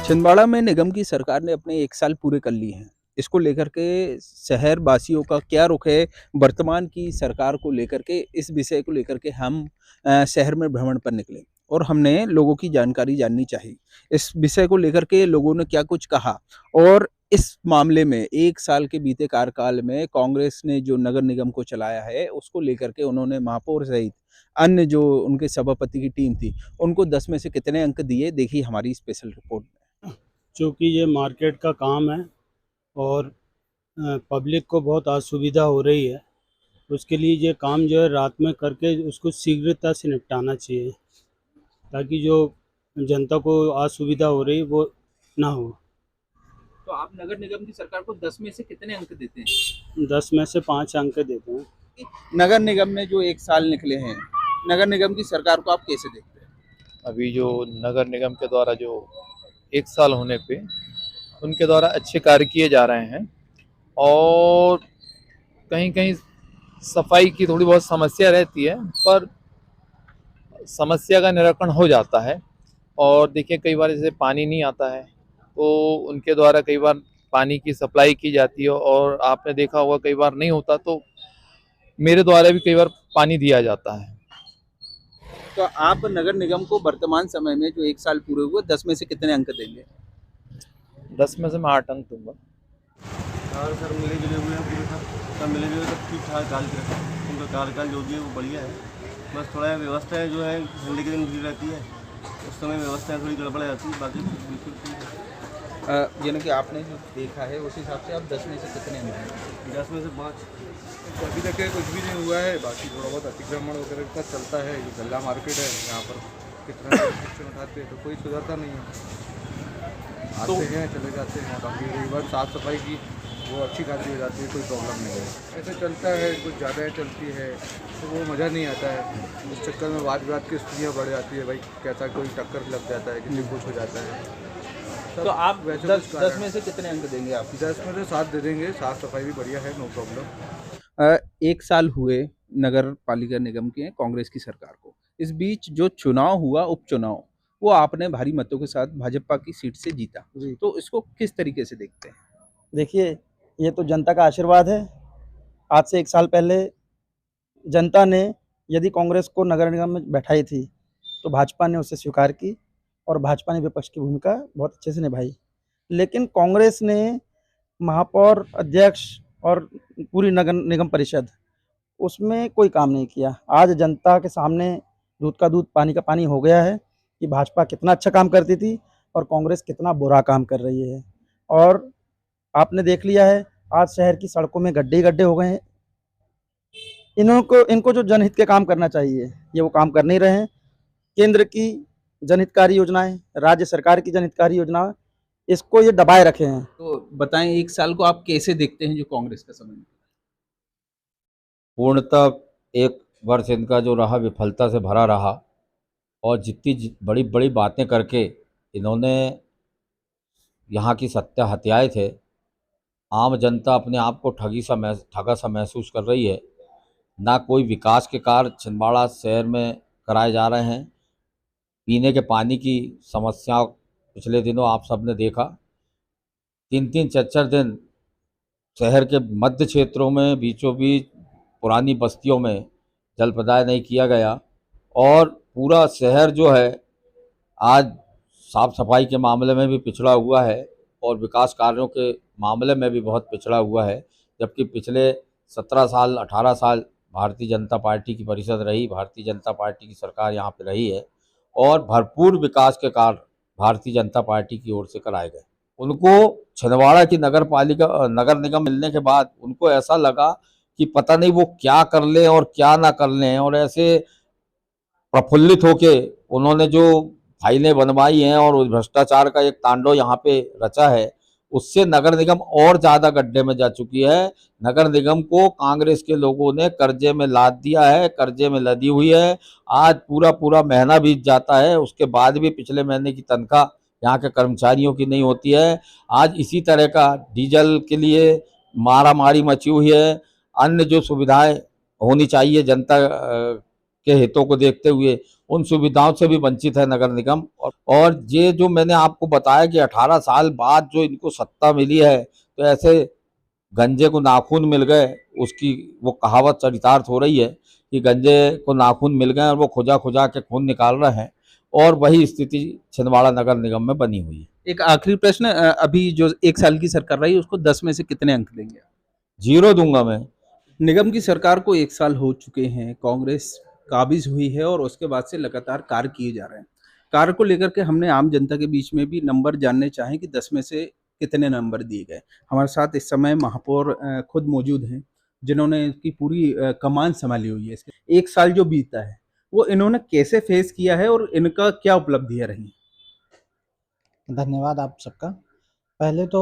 छिंदवाड़ा में निगम की सरकार ने अपने 1 साल पूरे कर लिए हैं। इसको लेकर के शहर वासियों का क्या रुख है, वर्तमान की सरकार को लेकर के, इस विषय को लेकर के हम शहर में भ्रमण पर निकले और हमने लोगों की जानकारी जाननी चाहिए। इस विषय को लेकर के लोगों ने क्या कुछ कहा और इस मामले में 1 साल के बीते कार्यकाल में कांग्रेस ने जो नगर निगम को चलाया है, उसको लेकर के उन्होंने महापौर सहित अन्य जो उनके सभापति की टीम थी, उनको 10 में से कितने अंक दिए, देखिए हमारी स्पेशल रिपोर्ट में। चूँकि ये मार्केट का काम है और पब्लिक को बहुत असुविधा हो रही है, उसके लिए ये काम जो है रात में करके उसको शीघ्रता से निपटाना चाहिए, ताकि जो जनता को असुविधा हो रही है वो ना हो। तो आप नगर निगम की सरकार को 10 में से कितने अंक देते हैं? 10 में से 5 अंक देते हैं। नगर निगम में जो 1 साल निकले हैं, नगर निगम की सरकार को आप कैसे देखते हैं? अभी जो नगर निगम के द्वारा जो 1 साल होने पे उनके द्वारा अच्छे कार्य किए जा रहे हैं और कहीं-कहीं सफाई की थोड़ी बहुत समस्या रहती है, पर समस्या का निराकरण हो जाता है। और देखिए कई बार जैसे पानी नहीं आता है, तो उनके द्वारा कई बार पानी की सप्लाई की जाती है और आपने देखा होगा कई बार नहीं होता, तो मेरे द्वारा भी कई बार पानी दिया जाता है। तो आप नगर निगम को वर्तमान समय में जो 1 साल पूरे हुए 10 में से कितने अंक देंगे? 10 में से मैं 8 अंक दूँगा। और सर मिले-जुले हुए हैं पूरे सब मिले-जुले सब ठीक-ठाक डाल के रखा है। उनका कार्यकाल जो भी है वो बढ़िया है। बस थोड़ा व्यवस्थाएँ जो है ठंडी के दिन भीड़ रहती है, उस समय व्यवस्थाएँ थोड़ी गड़बड़ जाती है, बाकी बिल्कुल ठीक है। यानी कि आपने जो देखा है उस हिसाब से आप 10 में से कितने अंक देंगे? 10 में से 5। अभी तक कुछ भी नहीं हुआ है, बाकी थोड़ा बहुत अतिक्रमण वगैरह का चलता है। जो गल्ला मार्केट है यहाँ पर कितना एक्शन उठाते हैं तो कोई सुधरता नहीं है। आते हैं चले जाते हैं, बाकी रही बात साफ़ सफाई की वो अच्छी खासी हो जाती है, कोई प्रॉब्लम नहीं है। ऐसे चलता है, कुछ ज़्यादा चलती है तो वो मज़ा नहीं आता है। उस चक्कर में वाद विवाद की स्थितियाँ बढ़ जाती है, भाई कैसा कोई टक्कर लग जाता है, किसी कुछ हो जाता है। तो आप वैसे 10 में से कितने अंक देंगे आप? 10 में से 7 दे देंगे। साफ़ सफाई भी बढ़िया है, नो प्रॉब्लम। 1 साल हुए नगर पालिका निगम के कांग्रेस की सरकार को। इस बीच जो चुनाव हुआ, उपचुनाव, वो आपने भारी मतों के साथ भाजपा की सीट से जीता। जी। तो इसको किस तरीके से देखते हैं? देखिए, ये तो जनता का आशीर्वाद है। आज से 1 साल पहले जनता ने यदि कांग्रेस को नगर निगम में बैठाई थी, तो भाजपा ने उसे स्वीकार की और भाजपा ने विपक्ष की भूमिका बहुत अच्छे से निभाई। लेकिन कांग्रेस ने महापौर, अध्यक्ष और पूरी नगर निगम परिषद, उसमें कोई काम नहीं किया। आज जनता के सामने दूध का दूध, पानी का पानी हो गया है कि भाजपा कितना अच्छा काम करती थी और कांग्रेस कितना बुरा काम कर रही है। और आपने देख लिया है, आज शहर की सड़कों में गड्ढे ही गड्ढे हो गए हैं। इनको जो जनहित के काम करना चाहिए, ये वो काम कर नहीं रहे हैं। केंद्र की जनहितकारी योजनाएँ, राज्य सरकार की जनहितकारी योजनाएँ, इसको ये दबाए रखे हैं। तो बताएं 1 साल को आप कैसे देखते हैं जो कांग्रेस का समय? पूर्णतः 1 वर्ष इनका जो रहा विफलता से भरा रहा और जितनी बड़ी बड़ी बातें करके इन्होंने यहाँ की सत्ता हथियाए थे, आम जनता अपने आप को ठगा सा महसूस कर रही है। ना कोई विकास के कार्य छिंदवाड़ा शहर में कराए जा रहे हैं। पीने के पानी की समस्या पिछले दिनों आप सब ने देखा, 3-3 4-4 दिन शहर के मध्य क्षेत्रों में बीचों बीच पुरानी बस्तियों में जल प्रदाय नहीं किया गया और पूरा शहर जो है आज साफ सफाई के मामले में भी पिछड़ा हुआ है और विकास कार्यों के मामले में भी बहुत पिछड़ा हुआ है। जबकि पिछले 17 साल 18 साल भारतीय जनता पार्टी की परिषद रही, भारतीय जनता पार्टी की सरकार यहाँ पे रही है और भरपूर विकास के कार्य भारतीय जनता पार्टी की ओर से कराए गए। उनको छिंदवाड़ा की नगर निगम मिलने के बाद उनको ऐसा लगा कि पता नहीं वो क्या कर लें और क्या ना कर लें, और ऐसे प्रफुल्लित होके उन्होंने जो फाइलें बनवाई हैं और उस भ्रष्टाचार का एक तांडव यहाँ पे रचा है, उससे नगर निगम और ज़्यादा गड्ढे में जा चुकी है। नगर निगम को कांग्रेस के लोगों ने कर्जे में लाद दिया है, कर्जे में लदी हुई है। आज पूरा महीना बीत जाता है, उसके बाद भी पिछले महीने की तनख्वाह यहाँ के कर्मचारियों की नहीं होती है। आज इसी तरह का डीजल के लिए मारामारी मची हुई है। अन्य जो सुविधाएं होनी चाहिए जनता के हितों को देखते हुए, उन सुविधाओं से भी वंचित है नगर निगम। और ये जो मैंने आपको बताया कि 18 साल बाद जो इनको सत्ता मिली है, तो ऐसे गंजे को नाखून मिल गए, उसकी वो कहावत चरितार्थ हो रही है कि गंजे को नाखून मिल गए और वो खुजा खुजा के खून निकाल रहे हैं, और वही स्थिति छिंदवाड़ा नगर निगम में बनी हुई है। एक आखिरी प्रश्न, अभी जो 1 साल की सरकार रही उसको 10 में से कितने अंक देंगे? 0 दूंगा मैं। निगम की सरकार को 1 साल हो चुके हैं, कांग्रेस काबिज़ हुई है और उसके बाद से लगातार कार्य किए जा रहे हैं। कार्य को लेकर के हमने आम जनता के बीच में भी नंबर जानने चाहे कि 10 में से कितने नंबर दिए गए। हमारे साथ इस समय महापौर खुद मौजूद हैं, जिन्होंने इसकी पूरी कमान सँभाली हुई है। इसके 1 साल जो बीता है, वो इन्होंने कैसे फेस किया है और इनका क्या उपलब्धियाँ रही? धन्यवाद आप सबका। पहले तो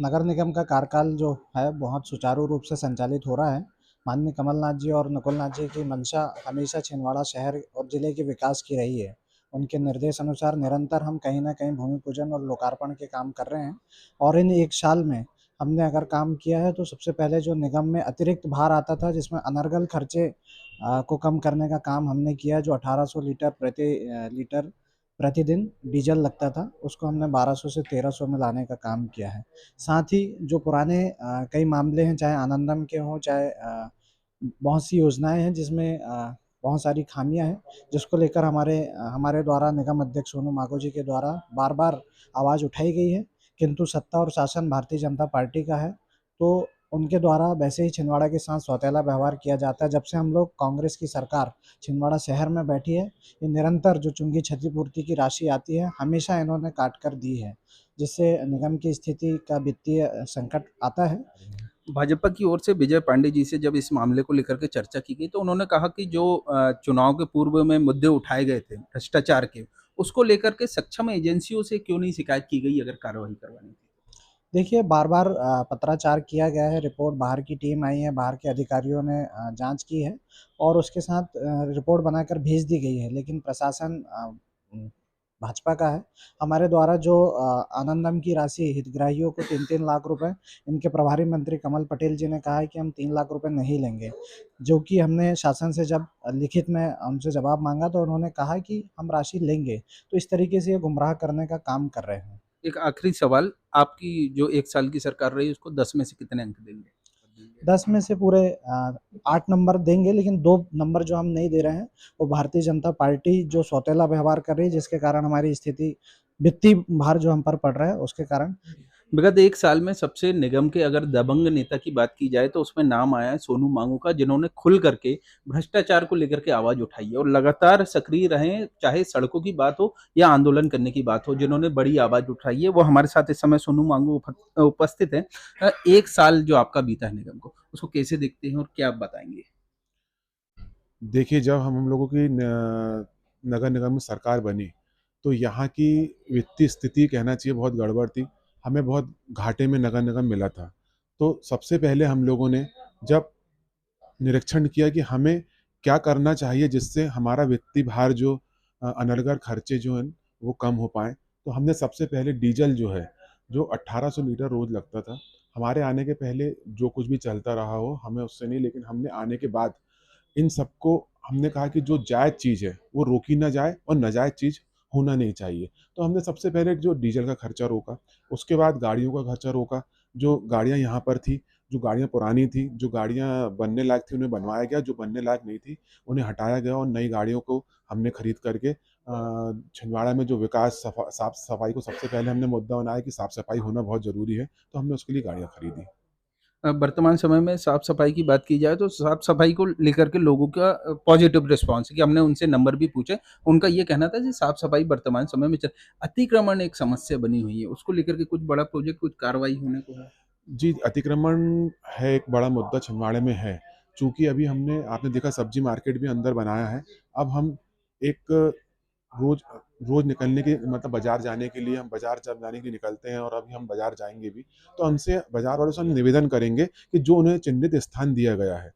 नगर निगम का कार्यकाल जो है बहुत सुचारू रूप से संचालित हो रहा है। माननीय कमलनाथ जी और नकुलनाथ जी की मंशा हमेशा छिंदवाड़ा शहर और ज़िले के विकास की रही है। उनके निर्देश अनुसार निरंतर हम कहीं न कहीं भूमि पूजन और लोकार्पण के काम कर रहे हैं, और इन 1 साल में हमने अगर काम किया है तो सबसे पहले जो निगम में अतिरिक्त भार आता था, जिसमें अनर्गल खर्चे को कम करने का काम हमने किया, जो 1800 लीटर लीटर प्रतिदिन डीज़ल लगता था, उसको हमने 1200 से 1300 में लाने का काम किया है। साथ ही जो पुराने कई मामले हैं, चाहे आनंदम के हों, चाहे बहुत सी योजनाएँ हैं जिसमें बहुत सारी खामियाँ हैं, जिसको लेकर हमारे द्वारा निगम अध्यक्ष सोनू मांझी जी के द्वारा बार-बार आवाज़ उठाई गई है, किंतु सत्ता और शासन भारतीय जनता पार्टी का है, तो उनके द्वारा वैसे ही छिंदवाड़ा के साथ सौतेला व्यवहार किया जाता है। जब से हम लोग कांग्रेस की सरकार छिंदवाड़ा शहर में बैठी है, ये निरंतर जो चुंगी क्षतिपूर्ति की राशि आती है, हमेशा इन्होंने काट कर दी है, जिससे निगम की स्थिति का वित्तीय संकट आता है। भाजपा की ओर से विजय पांडे जी से जब इस मामले को लेकर के चर्चा की गई, तो उन्होंने कहा कि जो चुनाव के पूर्व में मुद्दे उठाए गए थे भ्रष्टाचार के, उसको लेकर के सक्षम एजेंसियों से क्यों नहीं शिकायत की गई अगर कार्रवाई करवानी थी? देखिए, बार-बार पत्राचार किया गया है, रिपोर्ट बाहर की टीम आई है, बाहर के अधिकारियों ने जाँच की है और उसके साथ रिपोर्ट बनाकर भेज दी गई है, लेकिन प्रशासन भाजपा का है। हमारे द्वारा जो आनंदम की राशि हितग्राहियों को 3-3 लाख रुपए, इनके प्रभारी मंत्री कमल पटेल जी ने कहा है कि हम 3 लाख रुपए नहीं लेंगे, जो कि हमने शासन से जब लिखित में उनसे जवाब माँगा तो उन्होंने कहा कि हम राशि लेंगे। तो इस तरीके से ये गुमराह करने का काम कर रहे हैं। एक आखिरी सवाल, आपकी जो 1 साल की सरकार रही उसको 10 में से कितने अंक देंगे? 10 में से पूरे 8 नंबर देंगे, लेकिन 2 नंबर जो हम नहीं दे रहे हैं, वो भारतीय जनता पार्टी जो सौतेला व्यवहार कर रही है, जिसके कारण हमारी स्थिति वित्तीय भार जो हम पर पड़ रहा है, उसके कारण। विगत 1 साल में सबसे निगम के अगर दबंग नेता की बात की जाए तो उसमें नाम आया है सोनू मांगू का, जिन्होंने खुल करके भ्रष्टाचार को लेकर के आवाज़ उठाई है और लगातार सक्रिय रहे हैं, चाहे सड़कों की बात हो या आंदोलन करने की बात हो, जिन्होंने बड़ी आवाज़ उठाई है, वो हमारे साथ इस समय सोनू मांगू उपस्थित हैं। 1 साल जो आपका बीता है निगम को, उसको कैसे देखते हैं और क्या आप बताएँगे? देखिए, जब हम लोगों की नगर निगम में सरकार बनी, तो यहाँ की वित्तीय स्थिति कहना चाहिए बहुत गड़बड़ थी। हमें बहुत घाटे में नगर निगम मिला था। तो सबसे पहले हम लोगों ने जब निरीक्षण किया कि हमें क्या करना चाहिए जिससे हमारा वित्तीय भार जो अनर्गल खर्चे जो हैं वो कम हो पाएँ। तो हमने सबसे पहले डीज़ल जो है, जो 1800 लीटर रोज़ लगता था, हमारे आने के पहले जो कुछ भी चलता रहा हो, हमें उससे नहीं, लेकिन हमने आने के बाद इन सबको हमने कहा कि जो जायज़ चीज़ है, वो रोकी ना जाए और नाजायज़ चीज़ होना नहीं चाहिए। तो हमने सबसे पहले जो डीज़ल का खर्चा रोका, उसके बाद गाड़ियों का खर्चा रोका। जो गाड़ियाँ यहाँ पर थी, जो गाड़ियाँ पुरानी थी, जो गाड़ियाँ बनने लायक थी, उन्हें बनवाया गया, जो बनने लायक नहीं थी, उन्हें हटाया गया और नई गाड़ियों को हमने खरीद करके छिंदवाड़ा में जो विकास साफ-सफाई को सबसे पहले हमने मुद्दा बनाया कि साफ-सफाई होना बहुत ज़रूरी है, तो हमने उसके लिए गाड़ियाँ खरीदी। वर्तमान समय में साफ-सफाई की बात की जाए तो साफ-सफाई को लेकर के लोगों का पॉजिटिव रिस्पॉन्स है कि हमने उनसे नंबर भी पूछे। उनका ये कहना था कि साफ-सफाई वर्तमान समय में अतिक्रमण एक समस्या बनी हुई है, उसको लेकर के कुछ बड़ा प्रोजेक्ट, कुछ कार्रवाई होने को है? जी, अतिक्रमण है, एक बड़ा मुद्दा छिंदवाड़े में है। चूँकि अभी आपने देखा सब्ज़ी मार्केट भी अंदर बनाया है। अब हम एक रोज़ रोज़ निकलने के मतलब बाज़ार जाने के लिए, हम बाज़ार जब जाने के लिए निकलते हैं और अभी हम बाज़ार जाएँगे भी, तो हमसे बाज़ार वालों से हम निवेदन करेंगे कि जो उन्हें चिन्हित स्थान दिया गया है,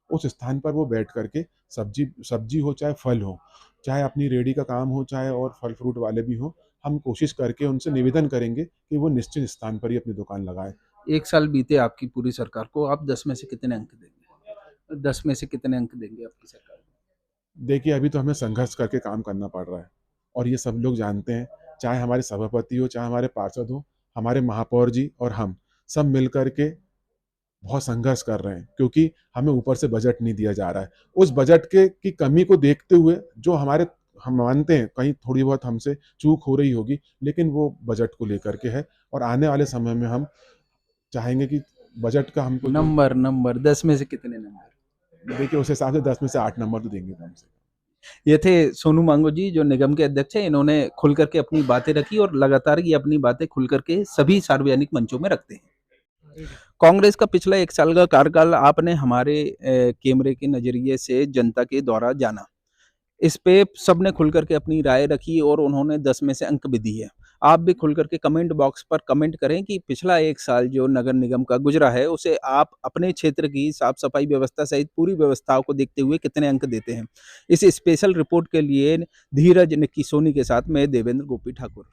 उस स्थान पर वो बैठ कर के सब्ज़ी सब्ज़ी हो चाहे फल हो, चाहे अपनी रेहड़ी का काम हो, चाहे और फल-फ्रूट वाले भी हों, हम कोशिश करके उनसे निवेदन करेंगे कि वो निश्चित स्थान पर ही अपनी दुकान लगाएँ। 1 साल बीते आपकी पूरी सरकार को, आप 10 में से कितने अंक देंगे? 10 में से कितने अंक देंगे आपकी सरकार को? देखिए, अभी तो हमें संघर्ष करके काम करना पड़ रहा है और ये सब लोग जानते हैं, चाहे हमारे सभापति हो, चाहे हमारे पार्षद हो, हमारे महापौर जी और हम सब मिल कर के बहुत संघर्ष कर रहे हैं, क्योंकि हमें ऊपर से बजट नहीं दिया जा रहा है। उस बजट के की कमी को देखते हुए जो हम मानते हैं कहीं थोड़ी बहुत हमसे चूक हो रही होगी, लेकिन वो बजट को लेकर के है और आने वाले समय में हम चाहेंगे कि बजट का हमको नंबर 10 में से कितने नंबर? देखिए, उस हिसाब से 10 में से 8 नंबर तो देंगे कम से कम। ये थे सोनू मांगो जी, जो निगम के अध्यक्ष हैं। इन्होंने खुल करके अपनी बातें रखी और लगातार ये अपनी बातें खुल करके सभी सार्वजनिक मंचों में रखते हैं। कांग्रेस का पिछला 1 साल का कार्यकाल आपने हमारे कैमरे के नज़रिए से जनता के द्वारा जाना। इस पे सबने खुल करके अपनी राय रखी और उन्होंने 10 में से अंक भी दिए। आप भी खुल करके कमेंट बॉक्स पर कमेंट करें कि पिछला 1 साल जो नगर निगम का गुजरा है, उसे आप अपने क्षेत्र की साफ-सफाई व्यवस्था सहित पूरी व्यवस्थाओं को देखते हुए कितने अंक देते हैं। इस स्पेशल रिपोर्ट के लिए धीरज निक्की सोनी के साथ मैं देवेंद्र गोपी ठाकुर।